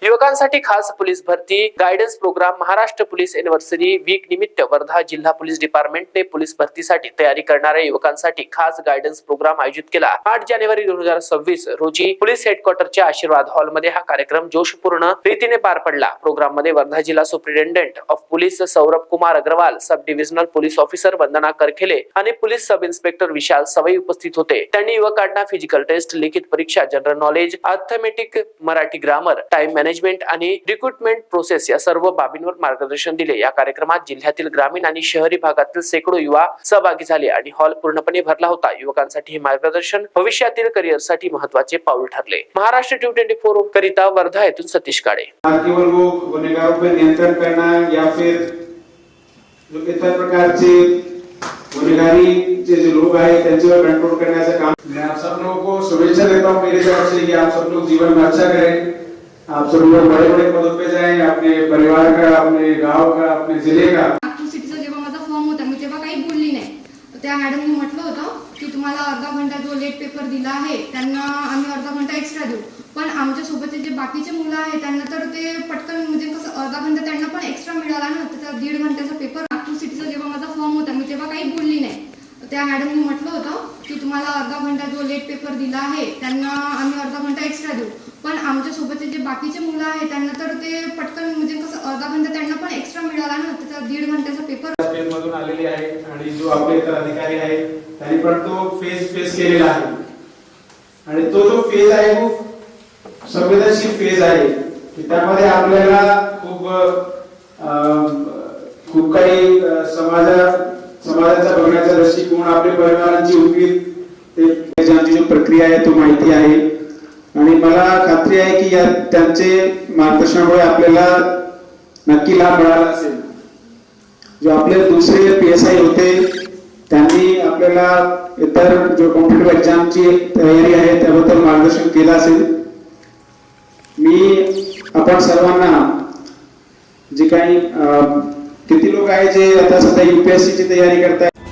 युवकांसाठी खास पोलीस भरती guidance programme Maharashtra police anniversary week निमित्त वर्धा जिल्हा पोलीस डिपार्टमेंटने पोलीस भरतीसाठी तयारी करणाऱ्या युवकांसाठी खास गायडन्स प्रोग्राम आयोजित केला। 8 जानेवारी 2026 रोजी पोलीस हेडक्वार्टरच्या आशीर्वाद हॉलमध्ये हा कार्यक्रम जोशपूर्ण रीतीने पार पडला। प्रोग्राम मध्ये वर्धा जिल्हा superintendent of police Saurabh Kumar Agarwal, sub divisional police officer Vandana Karkhele आणि पोलीस सब इन्स्पेक्टर विशाल सवई उपस्थित होते। त्यांनी युवकांना फिजिकल टेस्ट, लिखित परीक्षा, general knowledge, arithmetic, Marathi grammar, time management आणि रिक्रुटमेंट प्रोसेस या सर्व बाबींवर मार्गदर्शन दिले। या कार्यक्रमात जिल्ह्यातील ग्रामीण आणि शहरी भागातील शेकडो युवा सहभागी झाले आणि हॉल पूर्णपणे भरला होता। युवकांसाठी हे मार्गदर्शन भविष्यातील करिअरसाठी महत्त्वाचे पाऊल ठरले। महाराष्ट्र 24 करिता वर्धा येथून सतीश काळे। केवळ वो गुन्हेगारों पर नियंत्रण करना या फिर जो इतर प्रकारचे गुन्हेगारी जो लोग आए त्यांच्यावर कंट्रोल करण्याचं काम। मैं आप सब लोगों को शुभेच्छा देता हूँ मेरी तरफ से कि आप सब लोग जीवन में अच्छा करें, आप सब लोग बड़े-बड़े पदों पे जाएं, अपने परिवार का, अपने गांव का, अपने जिले का। सिटीचा जेव्हा माझा फॉर्म होता मी तेव्हा काही बोलली नाही। त्या मॅडमने म्हटलं होतं की तुम्हाला अर्धा घंटा जो लेट पेपर दिला आहे त्यांना आम्ही अर्धा घंटा एक्स्ट्रा देऊ, पण आमच्या सोबतचे जे बाकीचे मुलं आहेत त्यांना तर ते पटकन म्हणजे कसं अर्धा घंटा त्यांना पण एक्स्ट्रा मिळाला ना, तर 1.5 घंट्याचा पेपर। नागपूर सिटीचा जेव्हा माझा फॉर्म होता मी तेव्हा काही बोलली नाही। त्या मॅडमने म्हटलं होतं की तुम्हाला अर्धा घंटा जो लेट पेपर दिला आहे त्यांना आम्ही अर्धा घंटा एक्स्ट्रा देऊ, पण आमच्या सोबतचे जे बाकीचे मुलं आहेत त्यांना तर ते पटकन म्हणजे कसं अर्धा घंटा त्यांना पण एक्स्ट्रा मिळाला ना, तर 1.5 घंट्याचा पेपर। फेज मधून आलेले आहे आणि जो आपले इतर अधिकारी आहेत त्यांनी पण तो फेज केलेला आहे आणि तो जो फेज आहे खूप संवेदनशील फेज आहे की त्यामध्ये आपल्याला खूप काही समाजाचा बघण्याचा दृष्टिकोन, आपल्या परिवारांची उम्मीद, त्यांची जो प्रक्रिया आहे तो माहिती आहे आणि मला खात्री आहे की या त्यांचे मार्गदर्शनामुळे आपल्याला नक्की लाभ मिळाला असेल। जो आपले दुसरे PSI होते त्यांनी आपल्याला इतर जो कॉम्पिटिटिव्ह एक्झामची तयारी आहे त्याबद्दल मार्गदर्शन केलं असेल। मी आपण सर्वांना जे काही किती लोक आहे जे आता सध्या UPSC ची तयारी करतायत